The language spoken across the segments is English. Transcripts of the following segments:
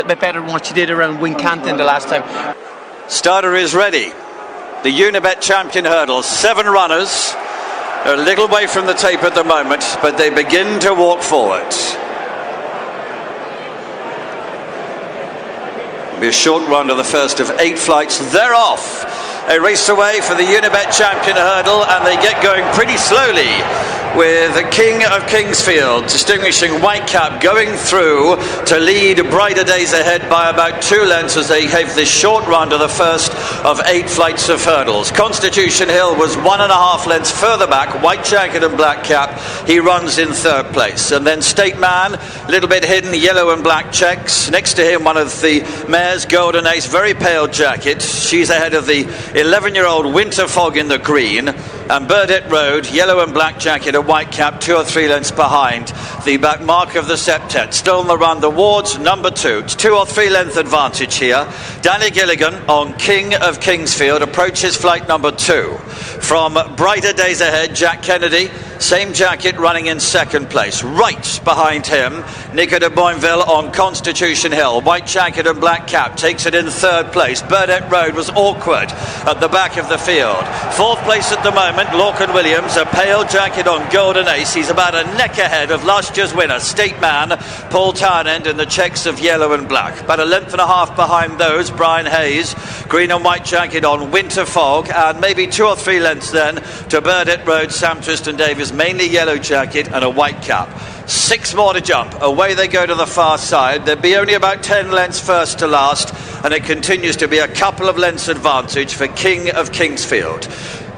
A bit better than what she did around Wincanton the last time. Starter is ready. The Unibet champion hurdle. 7 runners. They're a little way from the tape at the moment, but they begin to walk forward. It'll be a short run to the first of 8 flights. They're off. They race away for the Unibet champion hurdle, and they get going pretty slowly, with the King of Kingsfield, distinguishing Whitecap, going through to lead Brighter Days Ahead by about 2 lengths as they have this short run to the first of 8 flights of hurdles. Constitution Hill was 1.5 lengths further back. White Jacket and Black Cap, he runs in 3rd place. And then State Man, a little bit hidden, yellow and black checks. Next to him, one of the mares, Golden Ace, very pale jacket. She's ahead of the 11-year-old Winter Fog in the green. And Burdett Road, yellow and black jacket, a white cap, 2 or 3 lengths behind the back mark of the septet. Still on the run, the Wards, number 2. It's 2 or 3 length advantage here. Danny Gilligan on King of Kingsfield approaches flight number 2. From Brighter Days Ahead, Jack Kennedy, same jacket, running in 2nd place. Right behind him, Nico de Boinville on Constitution Hill. White jacket and black cap takes it in 3rd place. Burdett Road was awkward at the back of the field. 4th place at the moment, Lorcan Williams, a pale jacket on Golden Ace. He's about a neck ahead of last year's winner, State Man, Paul Townend, in the checks of yellow and black. About 1.5 lengths behind those, Brian Hayes, green and white jacket on Winter Fog, and maybe 2 or 3 lengths then to Burdett Road, Sam Tristan Davies, mainly yellow jacket and a white cap. 6 more to jump. Away they go to the far side. There'll be only about 10 lengths first to last, and it continues to be a couple of lengths advantage for King of Kingsfield.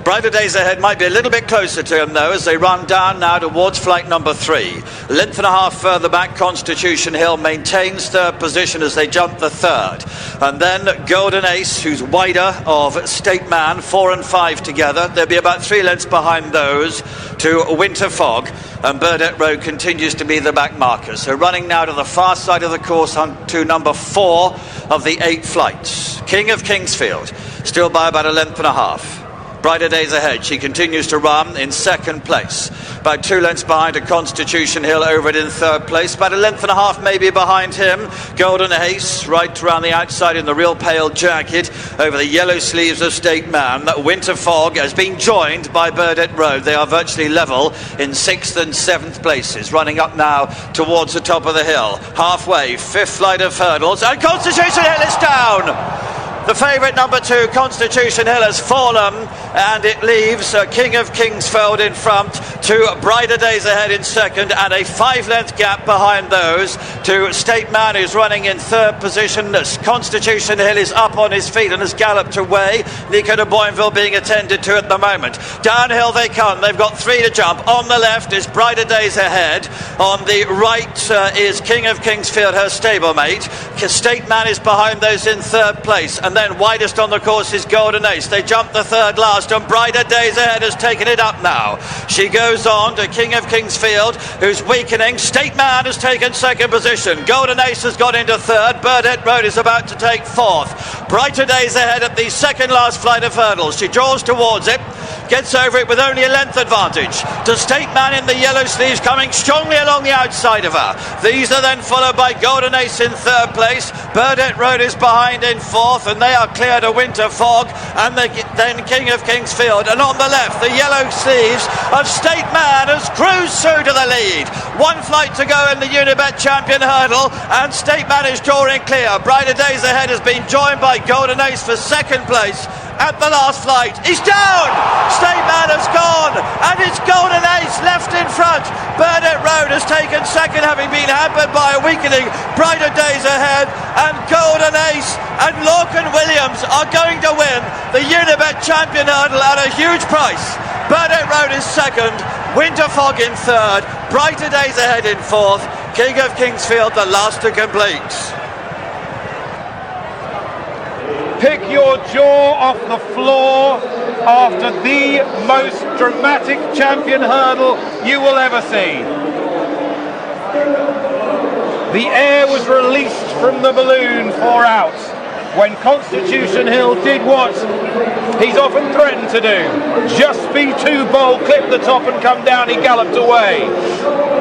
Brighter Days Ahead might be a little bit closer to him though, as they run down now towards flight number 3. 1.5 lengths further back, Constitution Hill maintains 3rd position as they jump the 3rd. And then Golden Ace, who's wider of State Man, 4 and 5 together. There'll be about 3 lengths behind those to Winter Fog. And Burdett Road continues to be the back marker. So running now to the far side of the course on to number 4 of the 8 flights. King of Kingsfield, still by about 1.5 lengths. Brighter Days Ahead, she continues to run in 2nd place. About 2 lengths behind a Constitution Hill, over it in 3rd place. About 1.5 lengths maybe behind him. Golden Ace, right around the outside in the real pale jacket, over the yellow sleeves of State Man. Winter Fog has been joined by Burdett Road. They are virtually level in 6th and 7th places. Running up now towards the top of the hill. Halfway, 5th flight of hurdles, and Constitution Hill is down! The favourite number 2, Constitution Hill, has fallen, and it leaves King of Kingsfield in front, to Brighter Days Ahead in 2nd, and a 5-length gap behind those to State Man, who's running in 3rd position. Constitution Hill is up on his feet and has galloped away. Nico de Boinville being attended to at the moment. Downhill they come. They've got 3 to jump. On the left is Brighter Days Ahead. On the right is King of Kingsfield, her stablemate. State Man is behind those in 3rd place. And then widest on the course is Golden Ace. They jump the 3rd last, and Brighter Days Ahead has taken it up now. She goes on to King of Kingsfield, who's weakening. State Man has taken 2nd position. Golden Ace has got into 3rd. Burdett Road is about to take 4th. Brighter Days Ahead at the 2nd last flight of hurdles. She draws towards it, gets over it with only a length advantage to State Man in the yellow sleeves, coming strongly along the outside of her. These are then followed by Golden Ace in 3rd place. Burdett Road is behind in 4th, and they are clear to Winter Fog, and then King of Kingsfield. And on the left, the yellow sleeves of State Man has cruised through to the lead. 1 flight to go in the Unibet champion hurdle, and State Man is drawing clear. Brighter Days Ahead has been joined by Golden Ace for 2nd place. At the last flight, he's down! State Man has gone, and it's Golden Ace left in front. Burdett Road has taken 2nd, having been hampered by a weakening Brighter Days Ahead, and Golden Ace and Lorcan Williams are going to win the Unibet champion hurdle at a huge price. Burdett Road is 2nd, Winter Fog in 3rd, Brighter Days Ahead in 4th, King of Kingsfield the last to complete. Pick your jaw off the floor after the most dramatic champion hurdle you will ever see. The air was released from the balloon 4 out when Constitution Hill did what he's often threatened to do. Just be too bold, clip the top and come down. He galloped away.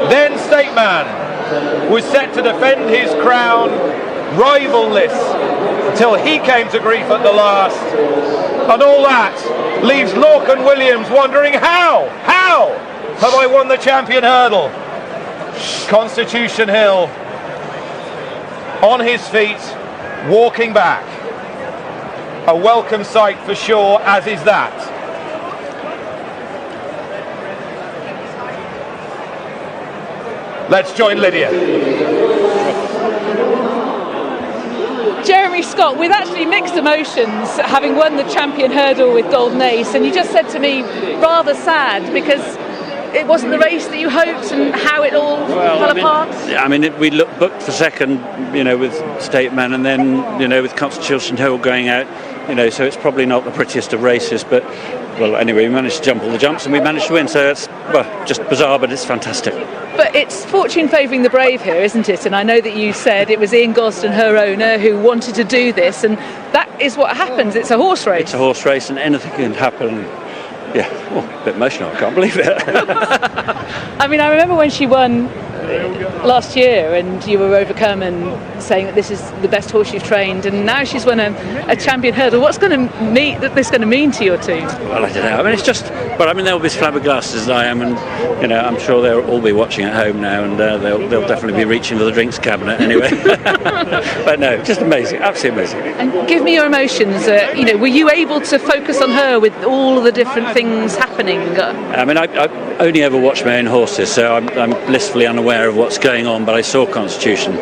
Then State Man was set to defend his crown, rivalless, until he came to grief at the last. And all that leaves Lorcan Williams wondering, how have I won the champion hurdle? Constitution Hill on his feet, walking back. A welcome sight for sure, as is that. Let's join Lydia. Jeremy Scott, with actually mixed emotions, having won the champion hurdle with Golden Ace, and you just said to me, rather sad, because it wasn't the race that you hoped, and how it all fell apart. We booked for second, with State Man, and then, with Constitution Hill going out, so it's probably not the prettiest of races, but, well, anyway, we managed to jump all the jumps and we managed to win, so it's, just bizarre, but it's fantastic. But it's fortune favouring the brave here, isn't it? And I know that you said it was Ian Gosden, her owner, who wanted to do this, and that is what happens. It's a horse race. It's a horse race, and anything can happen. Yeah, a bit emotional, I can't believe it. I remember when she won last year and you were overcome and saying that this is the best horse you've trained, and now she's won a champion hurdle. What's this going to mean to your team? Well, I don't know. It's just, they'll be as flabbergasted as I am, and I'm sure they'll all be watching at home now, and they'll definitely be reaching for the drinks cabinet anyway. But no, just amazing, absolutely amazing. And give me your emotions. Were you able to focus on her with all of the different things happening? I only ever watch my own horses, so I'm blissfully unaware of what's going on, but I saw Constitution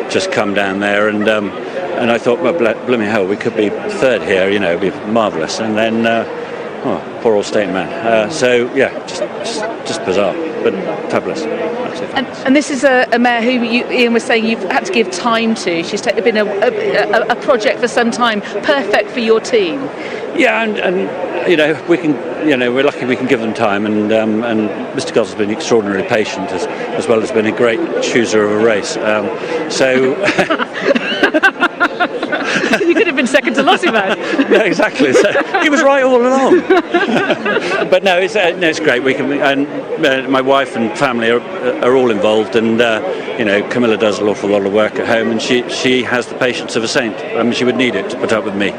just come down there, and I thought, well, blooming hell, we could be third here, it'd be marvellous, and then poor old State Man. So yeah, just bizarre, but fabulous. And this is a mare who Ian was saying you've had to give time to. She's been a project for some time, perfect for your team. Yeah, and we can, we're lucky we can give them time, and Mr. Goss has been extraordinarily patient, as well as been a great chooser of a race. You could have been second to Lossiman. No, exactly. So he was right all along. But no, it's great. We can, and my wife and family are all involved, and Camilla does an awful lot of work at home, and she has the patience of a saint. She would need it to put up with me.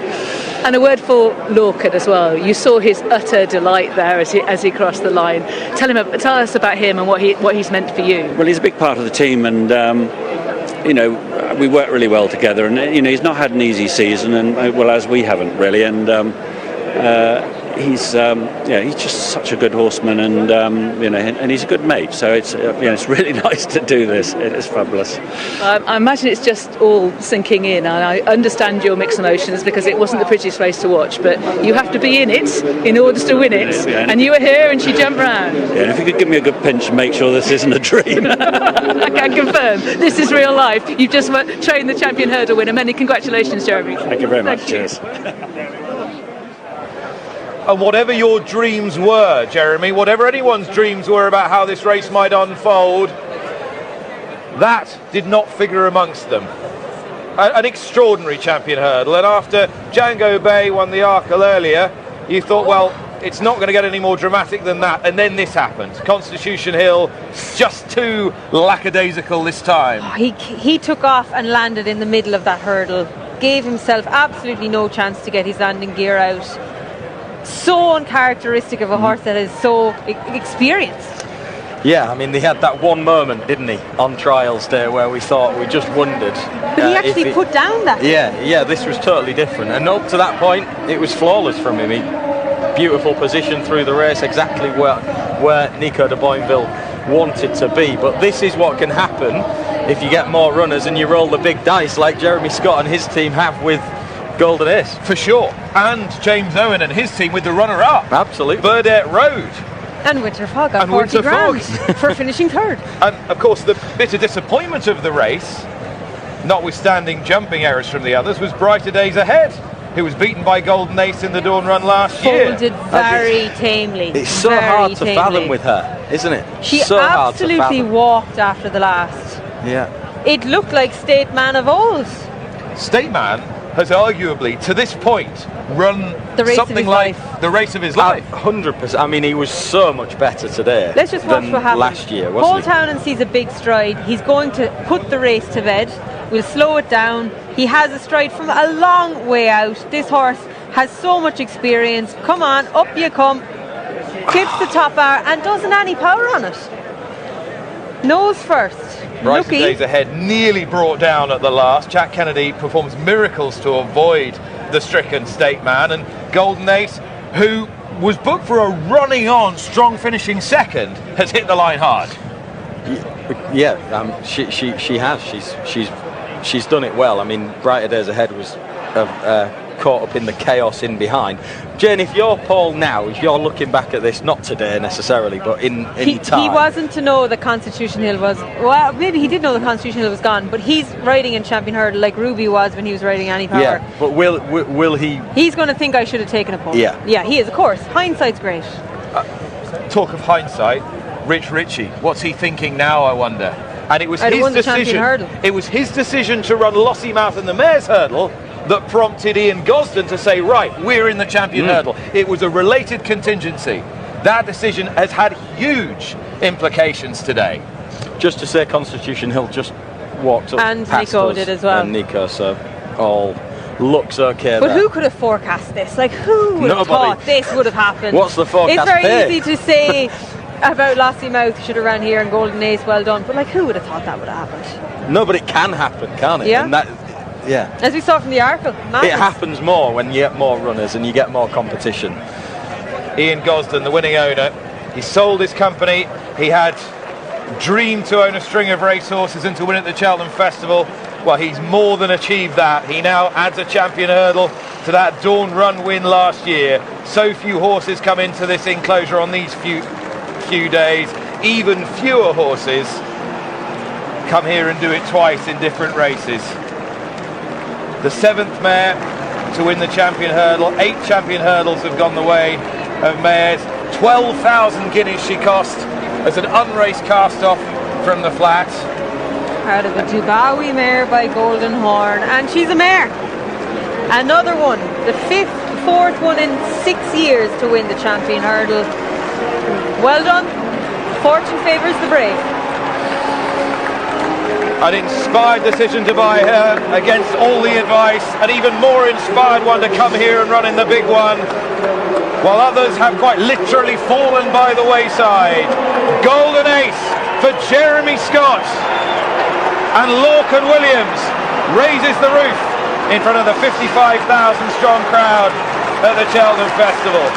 And a word for Lorcan as well. You saw his utter delight there as he crossed the line. Tell us about him and what he's meant for you. Well, he's a big part of the team, and we work really well together. And he's not had an easy season, and as we haven't really. And he's just such a good horseman, and and he's a good mate. So it's really nice to do this. It is fabulous. I imagine it's just all sinking in, and I understand your mixed emotions because it wasn't the prettiest race to watch, but you have to be in it in order to win it. And you were here, and she jumped round. Yeah, and if you could give me a good pinch and make sure this isn't a dream. I can confirm this is real life. You've just trained the champion hurdle winner. Many congratulations, Jeremy. Thank you very much. Cheers. And whatever your dreams were, Jeremy, whatever anyone's dreams were about how this race might unfold, that did not figure amongst them. An extraordinary champion hurdle, and after Django Bay won the Arkle earlier, you thought, well, it's not going to get any more dramatic than that, and then this happened. Constitution Hill, just too lackadaisical this time. He took off and landed in the middle of that hurdle, gave himself absolutely no chance to get his landing gear out. So uncharacteristic of a horse that is so experienced. Yeah, they had that one moment, didn't he, on trials day where we thought, we just wondered. But he actually put down that. Yeah, this was totally different. And up to that point, it was flawless from him. Beautiful position through the race, exactly where Nico de Boinville wanted to be. But this is what can happen if you get more runners and you roll the big dice like Jeremy Scott and his team have with Golden Ace. For sure. And James Owen and his team with the runner-up. Absolutely. Burdett Road. And Winter Fog got And 40 Winter grand Fog. for finishing third. And of course the bitter disappointment of the race, notwithstanding jumping errors from the others, was Brighter Days Ahead, who was beaten by Golden Ace in the Dawn Run last year. Folded very tamely. It's so hard to fathom with her, isn't it? She so absolutely walked after the last. Yeah. It looked like State Man of old. State Man has arguably, to this point, run The race something of his like life. the race of his life. 100%. He was so much better today. Let's just watch than what happens. last year, wasn't he? Paul Townend sees a big stride. He's going to put the race to bed. We'll slow it down. He has a stride from a long way out. This horse has so much experience. Come on, up you come. Clips the top bar and doesn't any power on it. Nose first. Bryson Lucky. Days Ahead nearly brought down at the last. Jack Kennedy performs miracles to avoid the stricken State Man, and Golden Ace, who was booked for a running on strong finishing second, has hit the line hard. Yeah, she has. She's done it well. I mean, Brighter Days Ahead was caught up in the chaos in behind. Jane, if you're Paul now, if you're looking back at this, not today necessarily, but in time. He wasn't to know that Constitution Hill was, well, maybe he did know that Constitution Hill was gone, but he's riding in Champion Hurdle like Ruby was when he was riding Annie Power. Yeah, but will he? He's going to think I should have taken a pole. Yeah, he is, of course. Hindsight's great. Talk of hindsight, Rich Ritchie, what's he thinking now, I wonder? And it was his decision. It was his decision to run Lossiemouth in the Mares Hurdle that prompted Ian Gosden to say, right, we're in the Champion Hurdle. It was a related contingency. That decision has had huge implications today. Just to say, Constitution Hill just walked up and past Nico us, did as well. And Nico, so all looks okay. But there. who could have forecast this? Like, who would have Nobody. thought this would have happened? What's the forecast? It's very pay? easy to say about Lossiemouth should have ran here and Golden Ace, well done. But like, who would have thought that would have happened? No, but it can happen, can't it? Yeah. And that, yeah. As we saw from the article, madness. It happens more when you get more runners and you get more competition. Ian Gosden, the winning owner, he sold his company. He had dreamed to own a string of racehorses and to win at the Cheltenham Festival. Well, he's more than achieved that. He now adds a Champion Hurdle to that Dawn Run win last year. So few horses come into this enclosure on these few days. Even fewer horses come here and do it twice in different races. The 7th mare to win the Champion Hurdle. 8 Champion Hurdles have gone the way of mares. 12,000 guineas she cost as an unraced cast-off from the flat. Out of a Dubawi mare by Golden Horn, and she's a mare. Another one, the 4th one in 6 years to win the Champion Hurdle. Well done. Fortune favours the brave. An inspired decision to buy her against all the advice, an even more inspired one to come here and run in the big one, while others have quite literally fallen by the wayside. Golden Ace for Jeremy Scott, and Lorcan Williams raises the roof in front of the 55,000 strong crowd at the Cheltenham Festival.